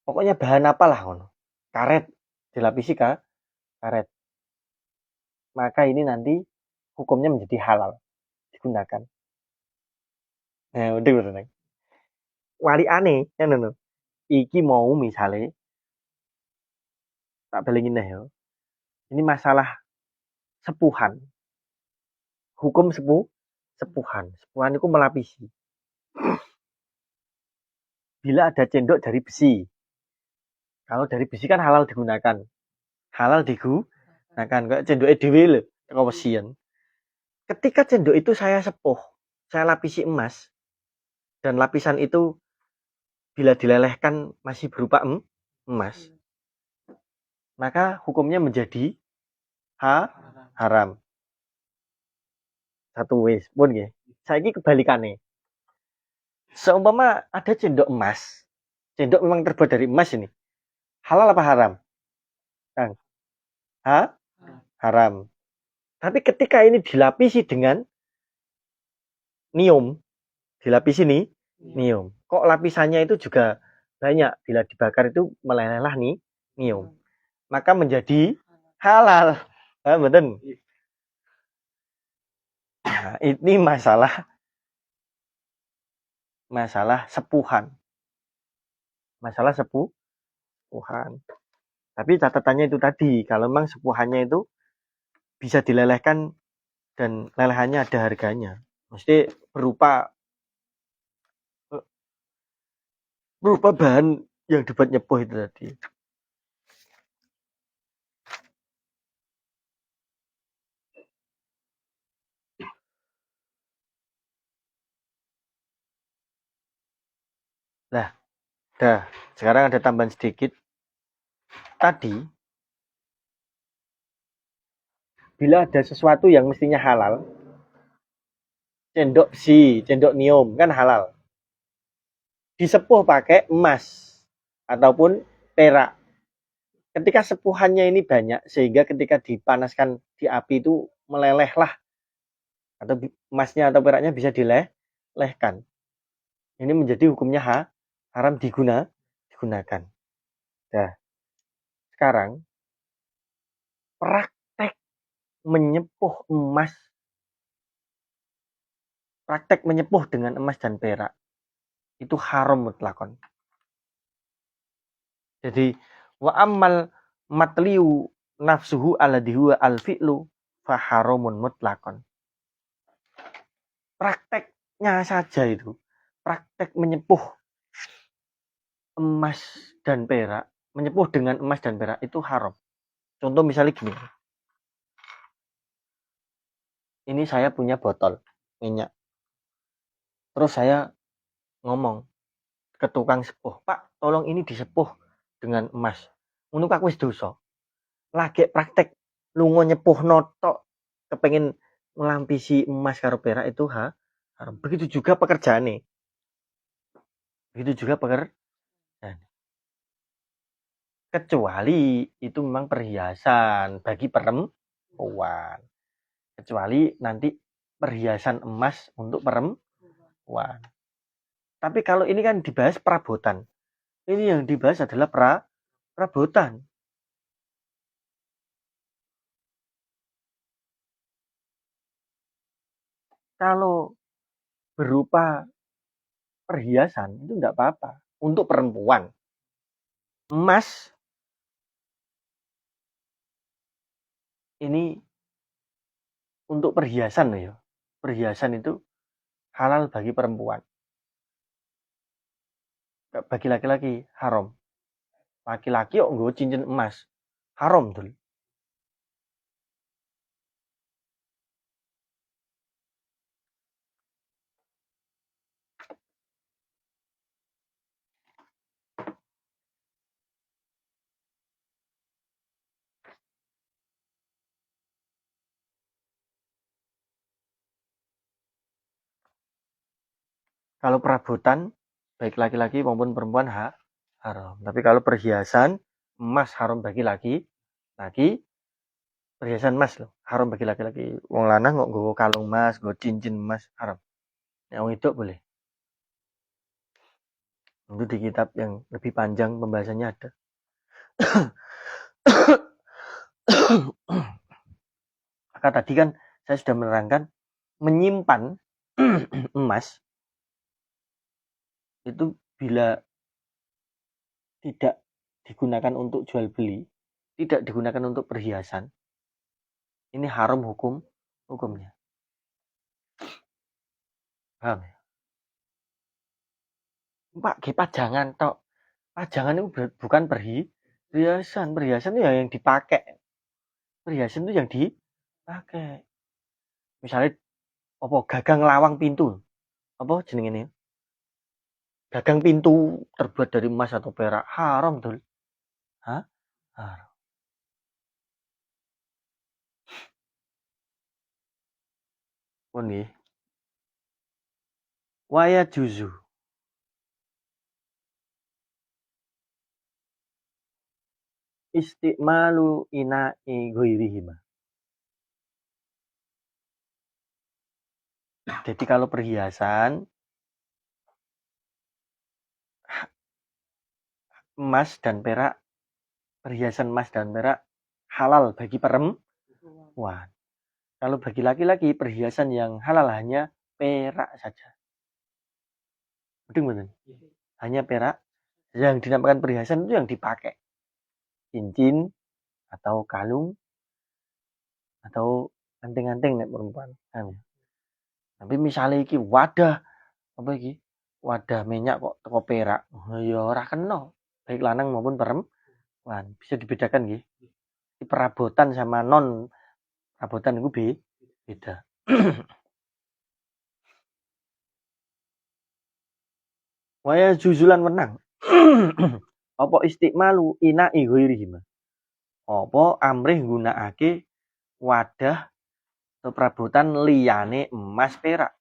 pokoknya bahan apalah ngono. Karet, dilapisi karet. Maka ini nanti hukumnya menjadi halal digunakan. Nah, udah. Wali aneh, ya no. Iki mau misalnya tak balengin ya. Ini masalah sepuhan. hukum sepuhan. Sepuhan itu melapisi. Bila ada cendok dari besi. Kalau dari besi kan halal digunakan. Halal digunakan. Kayak cendok EDW lho, kewesian. Ketika cendok itu saya sepuh, saya lapisi emas, dan lapisan itu bila dilelehkan masih berupa emas, maka hukumnya menjadi haram. Satu wis pun nggih. Saiki kebalikane. Seumpama ada cendok emas, cendok memang terbuat dari emas ini. Halal apa haram? Kang? Haram. Tapi ketika ini dilapisi dengan nium, dilapisi nih nium. Kok lapisannya itu juga banyak, bila dibakar itu melelehlah nih nium. Maka menjadi halal. Betul. Nah, ini masalah sepuhan. Masalah sepuhan. Tapi catatannya itu tadi, kalau memang sepuhannya itu bisa dilelehkan dan lelehannya ada harganya. Mesti berupa bahan yang dibuat nyepuh itu tadi. Nah, sekarang ada tambahan sedikit. Tadi, bila ada sesuatu yang mestinya halal, cendok besi, cendok nium, kan halal. Disepuh pakai emas ataupun perak. Ketika sepuhannya ini banyak, sehingga ketika dipanaskan di api itu melelehlah. Atau emasnya atau peraknya bisa dilelehkan. Ini menjadi hukumnya haram digunakan. Nah, sekarang praktek menyepuh dengan emas dan perak itu haram mutlakon. Jadi wa ammal matliu nafsuhu alladhi huwa al-fi'lu fa haramun mutlakon. Prakteknya saja itu, praktek menyepuh emas dan perak, menyepuh dengan emas dan perak itu haram. Contoh misalnya gini. Ini saya punya botol minyak. Terus saya ngomong ke tukang sepuh, "Pak, tolong ini disepuh dengan emas." Ngono aku wis dosa. Lagi praktek lunga nyepuh notok kepengen ngelampisi emas karo perak itu haram. Begitu juga pekerjaane. Kecuali itu memang perhiasan bagi perempuan. Kecuali nanti perhiasan emas untuk perempuan. Tapi kalau ini kan dibahas perabotan. Ini yang dibahas adalah perabotan. Kalau berupa perhiasan itu enggak apa-apa untuk perempuan. Emas ini untuk perhiasan loh ya. Perhiasan itu halal bagi perempuan. Bagi laki-laki haram. Laki-laki kok nggo cincin emas. Haram tuh. Kalau perabotan baik laki-laki maupun perempuan haram. Tapi kalau perhiasan emas haram bagi laki-laki. Perhiasan emas loh, haram bagi laki-laki. Wong lanang kok nggo kalung emas, nggo cincin emas, haram. Yang wong itu boleh. Itu di kitab yang lebih panjang pembahasannya ada. Maka tadi kan saya sudah menerangkan menyimpan emas itu bila tidak digunakan untuk jual beli, tidak digunakan untuk perhiasan, ini haram hukumnya. Paham ya? Pak, ge pajangan tok. Pajangan itu bukan perhiasan. Perhiasan itu ya yang dipakai. Perhiasan itu yang dipakai. Misalnya apa gagang lawang pintu. Apa jenenge ini? Gagang pintu terbuat dari emas atau perak haram tuh. Hah? Haram. Pun nggih. Waya juzu. Istimalu ina'i ghairihima. Jadi kalau perhiasan emas dan perak, perhiasan emas dan perak halal bagi perempuan. Kalau bagi laki-laki perhiasan yang halal hanya perak saja. Betul betul. Hanya perak. Yang dinamakan perhiasan itu yang dipakai. Cincin atau kalung atau anting-anting nek perempuan. Tapi misalnya iki wadah apa iki? Wadah minyak kok teko perak. Ya ora kena. Baik lanang maupun perempuan. Bisa dibedakan nggih. Perabotan sama non perabotan itu beda. Waya juzulan menang. Apa istimalu ina'i ghairihima. Apa amrih nggunakake wadah atau perabotan liyane emas perak.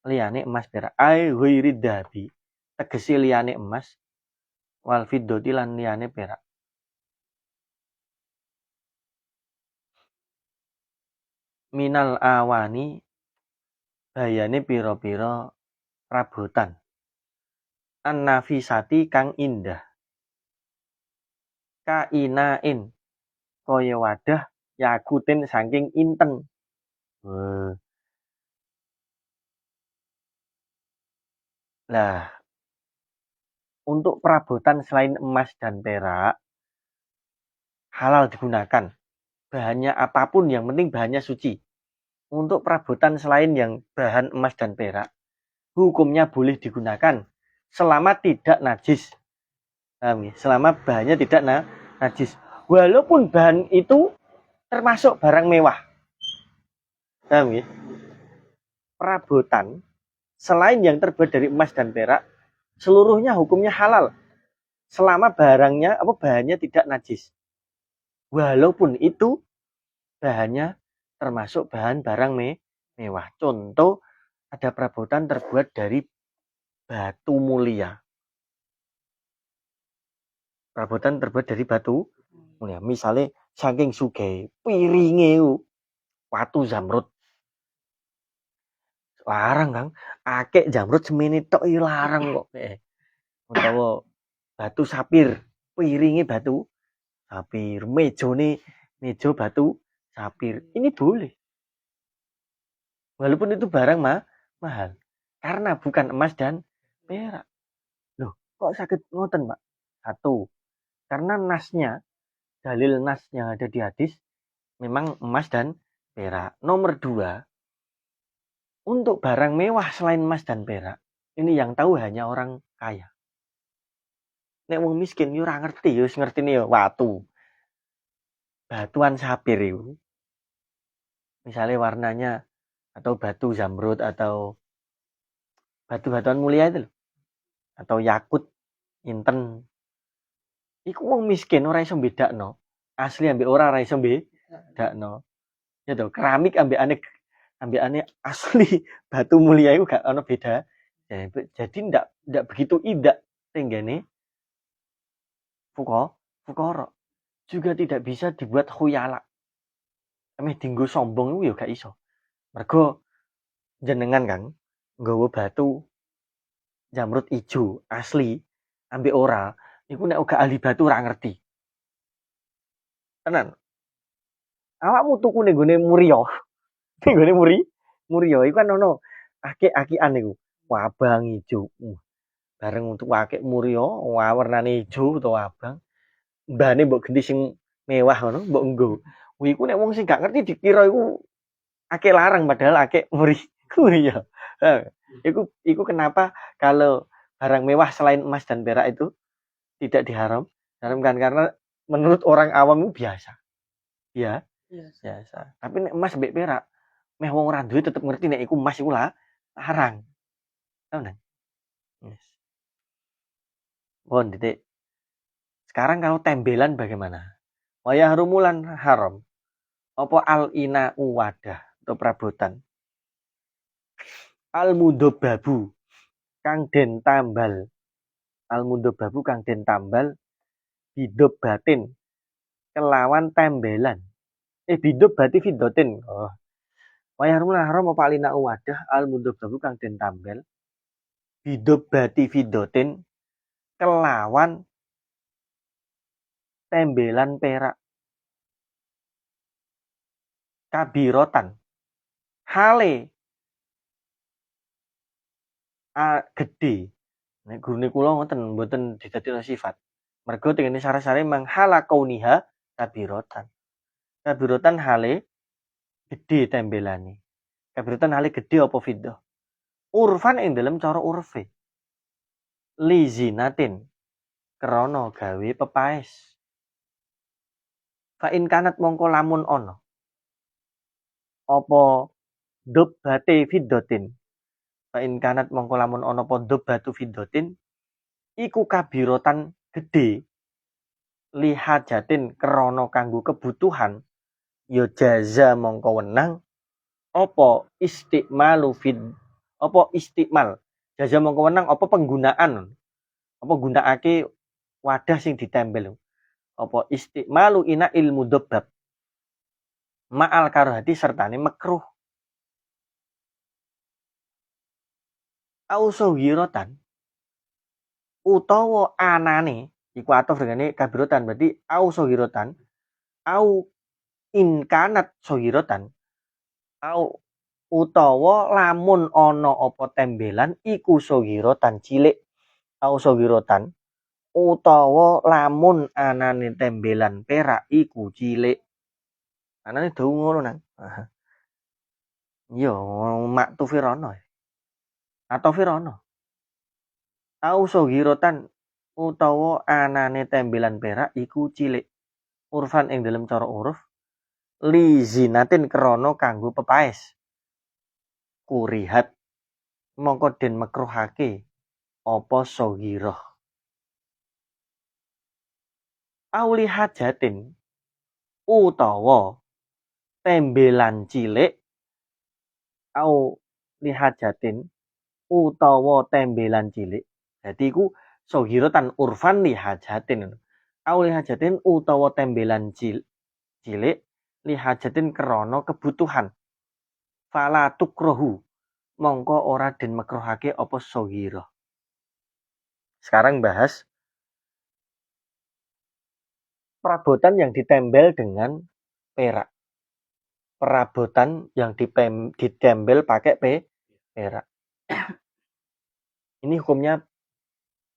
Liyane emas perak. Ai ghairi dahabi. Tegese liyane emas wal fiddati lan liyane perak. Minal awani bayane pira-pira perabotan. An-nafisati kang indah. Kainain kaya wadah yakutin saking inten. Lah, untuk perabotan selain emas dan perak halal digunakan. Bahannya apapun yang penting bahannya suci. Untuk perabotan selain yang bahan emas dan perak hukumnya boleh digunakan selama tidak najis. Selama bahannya tidak najis. Walaupun bahan itu termasuk barang mewah. Perabotan selain yang terbuat dari emas dan perak seluruhnya hukumnya halal selama bahannya tidak najis. Walaupun itu bahannya termasuk bahan barang mewah. Contoh ada perabotan terbuat dari batu mulia. Perabotan terbuat dari batu mulia. Misalnya saking sugih piringe watu zamrud. Larang Kang, akeh zamrud semene tok larang kok. Utawa batu sapir, piringe batu sapir, meja batu sapir. Ini boleh. Walaupun itu barang mahal. Karena bukan emas dan perak. Loh, kok sakit ngoten, Pak? Satu, karena dalil nas yang ada di hadis memang emas dan perak. Nomor dua, untuk barang mewah selain emas dan perak, ini yang tahu hanya orang kaya. Nek wong miskin yo ora ngerti, yo ngertine yo watu. Batuan sapir itu. Misalnya warnanya atau batu zamrud atau batu-batuan mulia itu loh. Atau yakut, inten. Iku wong miskin ora iso bedakno. Asli ambek ora iso bedakno. Ya toh, keramik ambek asli batu mulia itu gak ono beda. Jadi ndak begitu indah tenggane fukara. Juga tidak bisa dibuat khuyala. Ameh dinggo sombong itu ya gak iso. Mergo jenengan Kang nggawa batu zamrud ijo asli ambek ora iku nek uga ahli batu ora ngerti. Tenan. Awakmu tuku ning gone Muria. Ning gone Muria iku kan ono akeh-akekan iku. Abang ijo. Bareng untuk akeh Muria warnane ijo utawa abang. Mbane mbok ganti sing mewah ngono mbok nggo. Iku nek wong sing gak ngerti dikira iku akeh larang padahal akeh Muria. Iku kenapa kalau barang mewah selain emas dan perak itu tidak diharamkan karena menurut orang awam itu biasa. Ya, biasa. Tapi nek emas mbek perak, meh wong ora duwe tetep ngerti nek iku emas iku larang. Tahu nang? Yes. Titik. Sekarang kalau tembelan bagaimana? Wayah rumulan haram. Apa al-ina wadah atau perabotan? Al-mudobabu kang den tambal. Al-mudobabu kang den tambal hidup batin kelawan tembelan. Hidup berarti fidotin. Oh. Wayah rumulan haram apa al-ina wadah al-mudobabu kang den tambal hidup berarti fidotin kelawan tembelan perak. Kabirotan. Hale gede. Nek gurune kula ngoten mboten didadekno sifat. Mergo tengene syarat-syare mang hala kauniha kabirotan. Kabirotan hale gede tembelane. Kabirotan hale gede apa fiddah. Urfan ing dalam cara urfe. Li zinatin krana gawe pepaes. Fa in kanat mongko lamun ana. Apa dobate fiddatin. Fa in kanat mongko lamun ana apa dobatu fiddatin iku kabirotan gede lihajatin krana kanggo kebutuhan ya jaza mongko wenang apa istimalu apa istimal jaza mongko wenang apa penggunaan apa gunakake wadah sing ditempel apa istimalu ina ilmu dobab ma'al karohati sertane makruh ausohirotan utawa anane iku atof dengane kabirotan berarti ausohirotan au inkanat sohirotan au utawa lamun ana apa tembelan iku sohirotan cilik au sohirotan utawa lamun anane tembelan perak iku cilik anane dawu ngono nang yo mak tu firono atau firono au sohirotan utawa anane tembelan perak iku cilik urfan ing dalam cara uruf li zinatin krana kanggo pepaes kurihat mongko den makruhake apa sohiroh auli hajatin utawa tembelan cilik au lihajatin utawa tembelan cilik dadi iku sohirotan urfan lihajatin au lihajatin utawa tembelan cilik lihajatin krana kebutuhan fala tukrohu mongko ora den makruhake apa sohiroh. Sekarang bahas perabotan yang ditempel dengan perak. Perabotan yang ditempel pakai perak. Ini hukumnya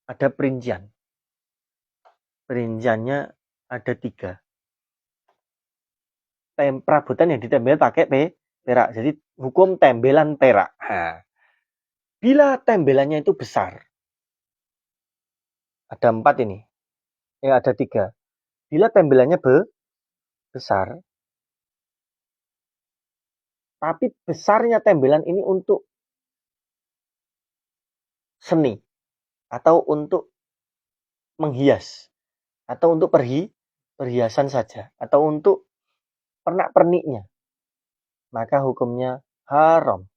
ada perincian. Perinciannya ada 3. Perabotan yang ditempel pakai perak. Jadi hukum tembelan perak. Nah, bila tembelannya itu besar. Ada 4 ini. Ada 3. Bila tembelannya besar. Tapi besarnya tembelan ini untuk seni. Atau untuk menghias. Atau untuk perhiasan saja. Atau untuk pernak-perniknya. Maka hukumnya haram.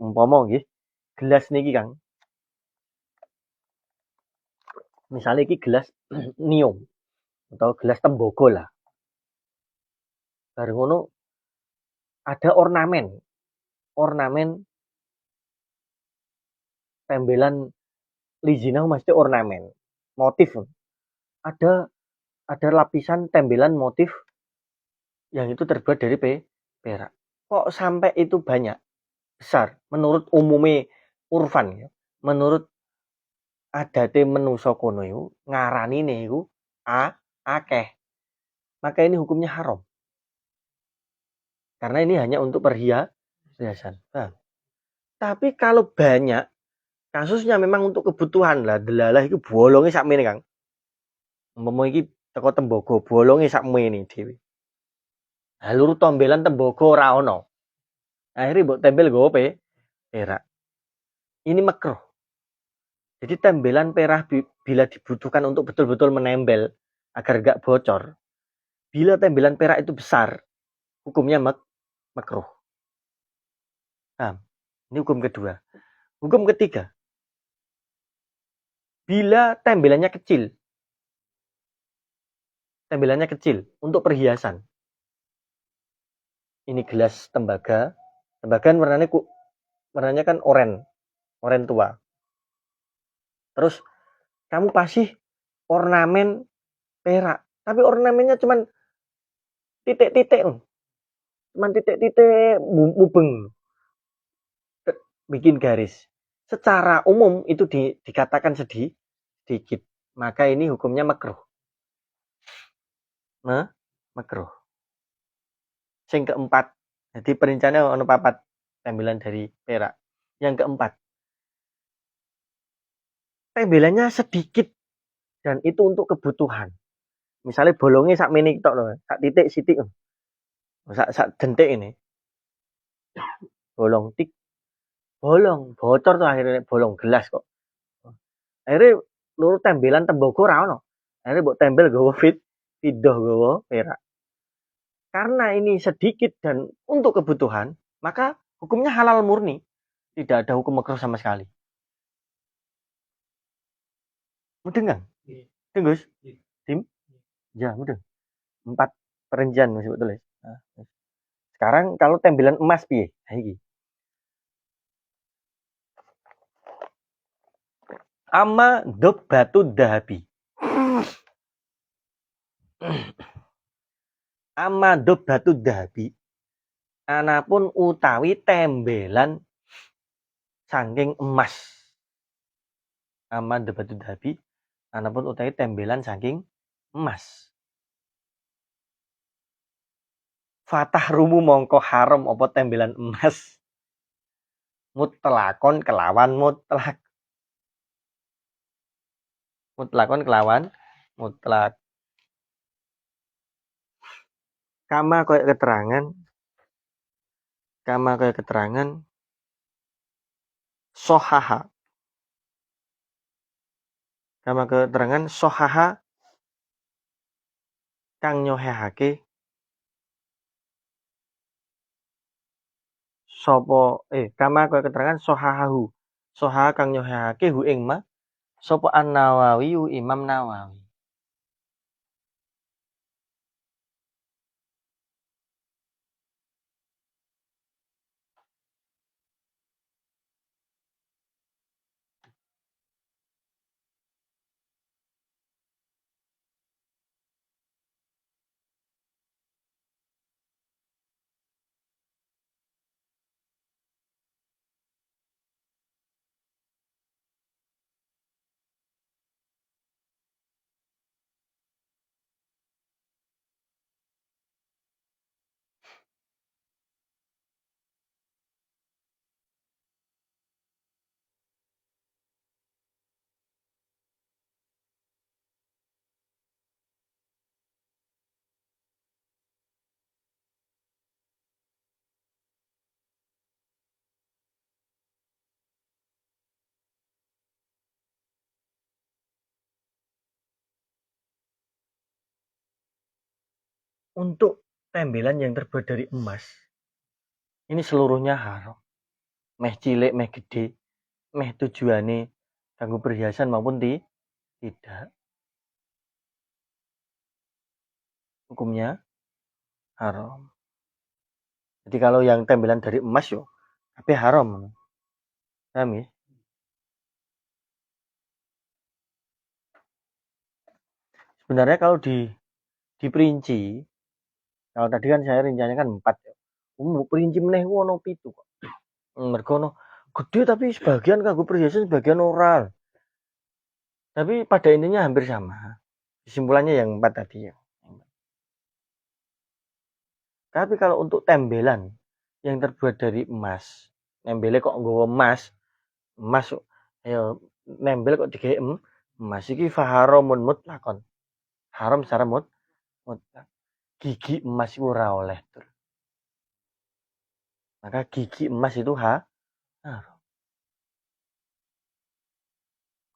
Umpama nggih, gelas niki Kang. Misalnya iki gelas nium atau gelas tembogo lah. Bareng ngono ada ornamen tembelan lizinah mesti ornamen, motif. Ada lapisan tembelan motif yang itu terbuat dari perak. Kok sampai itu banyak? Besar menurut umumnya urfan ya. Menurut adate menungso kono iku ngaranine iku akeh. Maka ini hukumnya haram. Karena ini hanya untuk perhiasan. Nah, Tapi kalau banyak kasusnya memang untuk kebutuhan lah, delalah itu bolongnya sakmene Kang. Umpama iki teko tembaga, bolongnya sakmene dhewe. Lah luru tombelan tembaga ora ono. Akhirnya mbok tempel nggo perak. Ini makruh. Jadi tembelan perak bila dibutuhkan untuk betul-betul menempel agar gak bocor. Bila tembelan perak itu besar, hukumnya makruh. Nah, ini hukum kedua. Hukum ketiga, bila tembelannya kecil untuk perhiasan. Ini gelas tembaga kan warnanya kan oranye tua. Terus kamu kasih ornamen perak, tapi ornamennya cuman titik-titik, cuman titik-titik mubeng, bikin garis. Secara umum itu dikatakan sedikit, maka ini hukumnya makruh. Makruh. Yang keempat, jadi perinciannya ono 4 tembelan dari perak. Yang keempat, tembelannya sedikit dan itu untuk kebutuhan. Misalnya bolongnya sak mini tok loh, sak titik sitik, sak dentik ini, bolong bocor tuh akhirnya bolong gelas kok. Akhirnya luru tembelan tembaga ora ono. Akhirnya mbok tembel gowo fidoh gowo perak. Karena ini sedikit dan untuk kebutuhan, maka hukumnya halal murni. Tidak ada hukum makruh sama sekali. Mudeng kan? Mudeng Gus? Tim? Ya, mudeng. 4 perincian masih betul ya. Sekarang kalau tembelan emas piye? Nah iki. Ama batu dahabi. Ama batu dahabi. Anapun utawi tembelan saking emas. Ama batu dahabi. Anapun utawi tembelan saking emas. Fatah rumu mongko haram apa tembelan emas. Mutlakon kelawan mutlak. Mutlakon kelawan mutlak. Kama kaya keterangan sohaha. Kama keterangan sohaha kang nyohehake kama kaya keterangan sohahahu. Sohaha kang nyohehake hu ing ma sapa An-Nawawi Imam Nawawi. Untuk tembelan yang terbuat dari emas, ini seluruhnya haram. Meh cilik, meh gede, meh tujuane kanggo perhiasan maupun tidak. Hukumnya haram. Jadi kalau yang tembelan dari emas yo, tapi haram. Paham ya? Sebenarnya kalau diperinci, kalau tadi kan saya rinciannya kan 4 ya. Perinci meneh ono 7 kok. Mergo ono gede tapi sebagian kanggo perhiasan, sebagian ora. Tapi pada intinya hampir sama. Kesimpulannya yang 4 tadi ya. Tapi kalau untuk tembelan yang terbuat dari emas, nembele kok nggawa emas ayo nembel kok digawe emas iki faharamun mutlakon. Haram secara mutlak. Gigi emas itu ora oleh. Maka gigi emas itu haram.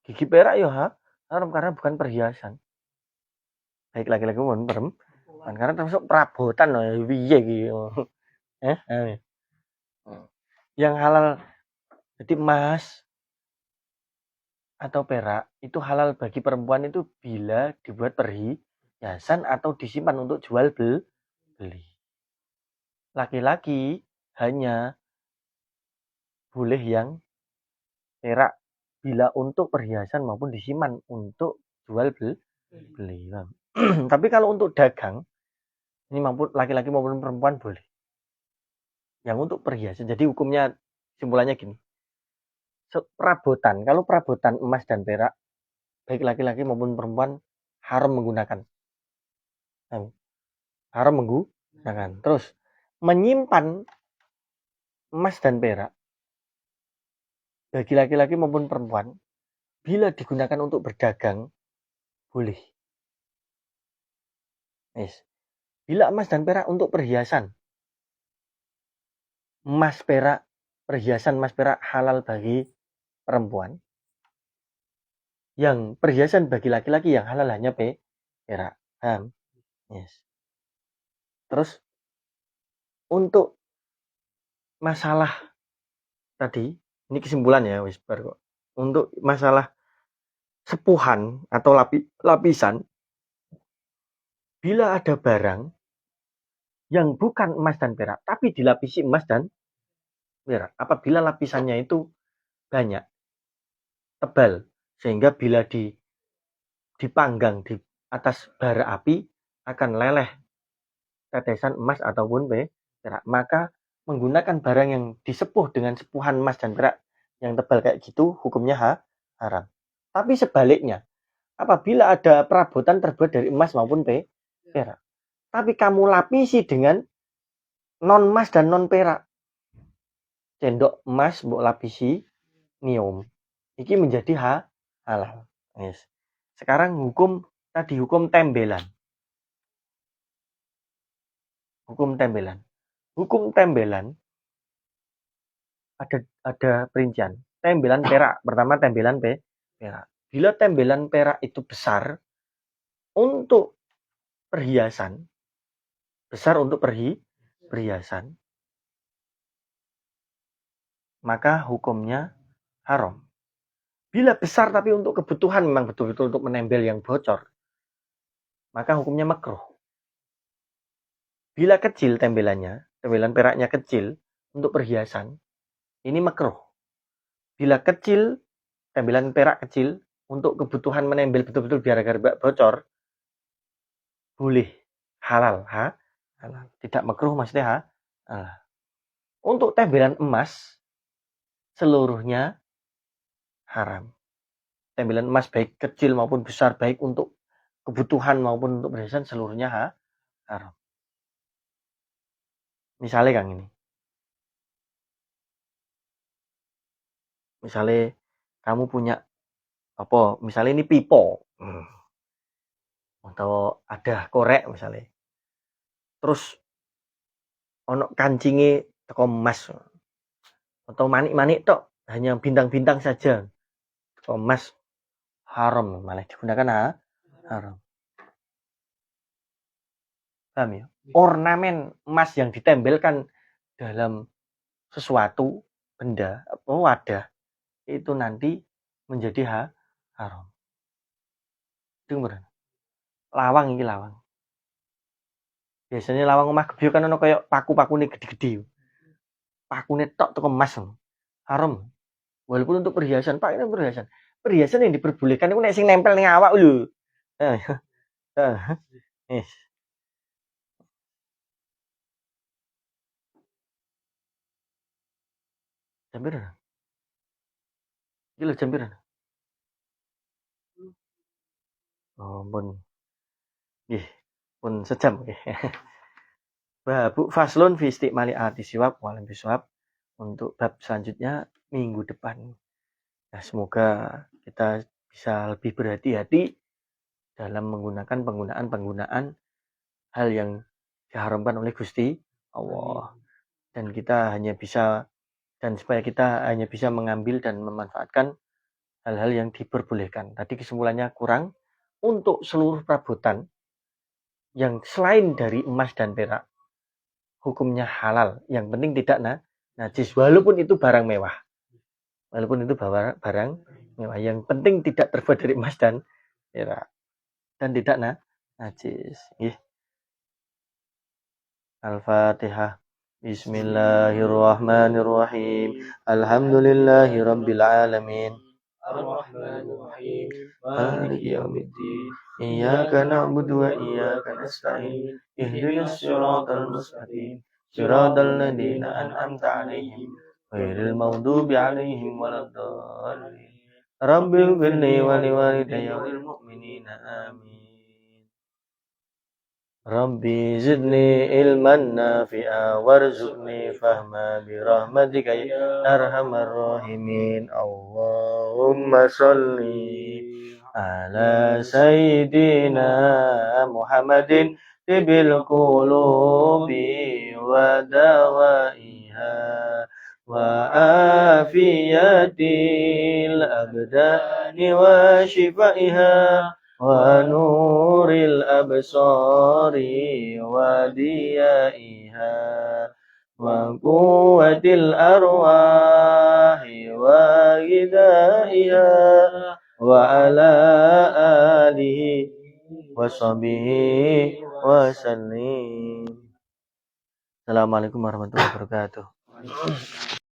Gigi perak ya haram karena bukan perhiasan. Baik laki-laki maupun perempuan karena termasuk perabotan loh piye gitu. Yang halal jadi emas atau perak itu halal bagi perempuan itu bila dibuat perhiasan atau disimpan untuk jual beli. Laki-laki hanya boleh yang perak bila untuk perhiasan maupun disimpan untuk jual beli. Tapi kalau untuk dagang ini maupun laki-laki maupun perempuan boleh. Yang untuk perhiasan. Jadi hukumnya simpulannya gini. Perabotan, kalau perabotan emas dan perak baik laki-laki maupun perempuan haram menggunakan. Haram menggunakan. Terus menyimpan emas dan perak bagi laki-laki maupun perempuan bila digunakan untuk berdagang boleh. Yes. Bila emas dan perak untuk perhiasan, emas perak, perhiasan emas perak halal bagi perempuan. Yang perhiasan bagi laki-laki yang halal hanya perak. Yes. Terus untuk masalah tadi, ini kesimpulan ya wis bar kok. Untuk masalah sepuhan atau lapisan, bila ada barang yang bukan emas dan perak, tapi dilapisi emas dan perak, apabila lapisannya itu banyak, tebal, sehingga bila dipanggang di atas bara api akan leleh tetesan emas ataupun perak. Maka menggunakan barang yang disepuh dengan sepuhan emas dan perak yang tebal kayak gitu hukumnya haram. Tapi sebaliknya, apabila ada perabotan terbuat dari emas maupun perak, tapi kamu lapisi dengan non emas dan non perak, sendok emas mbok lapisi nium, iki menjadi halal. Yes. Sekarang hukum tembelan. Hukum tembelan ada perincian. Tembelan perak, pertama tembelan perak. Bila tembelan perak itu besar untuk perhiasan, maka hukumnya haram. Bila besar tapi untuk kebutuhan memang betul-betul untuk menembel yang bocor, maka hukumnya makruh. Bila kecil tembelan peraknya kecil untuk perhiasan, ini makruh. Bila kecil, tembelan perak kecil untuk kebutuhan menembel betul-betul biar agar bocor, boleh, halal, halal. Tidak makruh maksudnya halal. Untuk tembelan emas, seluruhnya haram. Tembelan emas baik kecil maupun besar, baik untuk kebutuhan maupun untuk perhiasan, seluruhnya haram. Misalnya Kang ini. Misalnya kamu punya misalnya ini pipo. Atau ada korek misalnya. Terus ono kancinge teko emas. Atau manik-manik tok, hanya bintang-bintang saja. Teko emas haram malah digunakan haram. Paham ya? Ornamen emas yang ditempelkan dalam sesuatu benda atau wadah itu nanti menjadi haram. Dengar. Lawang iki lawang. Biasanya lawang omah gebyo kan ono kaya paku-pakune gede-gede. Pakune tok teko emas. Haram. Walaupun untuk perhiasan, Pak, ini perhiasan. Perhiasan yang diperbolehkan itu nek sing nempel ning awak lho. Yes. Jampiran. Iki lho jampiran. Oh, pun. Nggih, pun sejam nggih. Babu faslun fi istimali arti siwab walam biswab untuk bab selanjutnya minggu depan. Nah, semoga kita bisa lebih berhati-hati dalam menggunakan penggunaan hal yang diharamkan oleh Gusti Allah. Dan kita hanya bisa, dan supaya kita hanya bisa mengambil dan memanfaatkan hal-hal yang diperbolehkan. Tadi kesimpulannya kurang untuk seluruh perabotan yang selain dari emas dan perak, hukumnya halal. Yang penting tidak najis, walaupun itu barang mewah. Walaupun itu barang mewah. Yang penting tidak terbuat dari emas dan perak. Dan tidak najis. Al-Fatihah. Bismillahirrahmanirrahim. Alhamdulillahi rabbil alamin. Ar-Rahmanir-Rahim. Maliki yaumiddin. Iyyaka na'budu wa iyyaka nasta'in. Ihdinas siratal mustaqim. Siratal ladzina an'amta 'alaihim ghairil maghdubi 'alaihim waladdallin. Rabbil firli wa liwalidayya wal mu'minina amin. Rabbi zidni ilman nafi'a warzuqni fahma birahmatika ya arhamar rahimin. Allahumma sholli ala sayyidina Muhammadin tibil qulubi wa dawaiha wa afiyatil abdani wa shifaiha wa nuril absari wa diyaiha wa quwwatil arwahi wa hidaiha wa ala alihi wa sahbihi wa sallim. Assalamualaikum warahmatullahi wabarakatuh.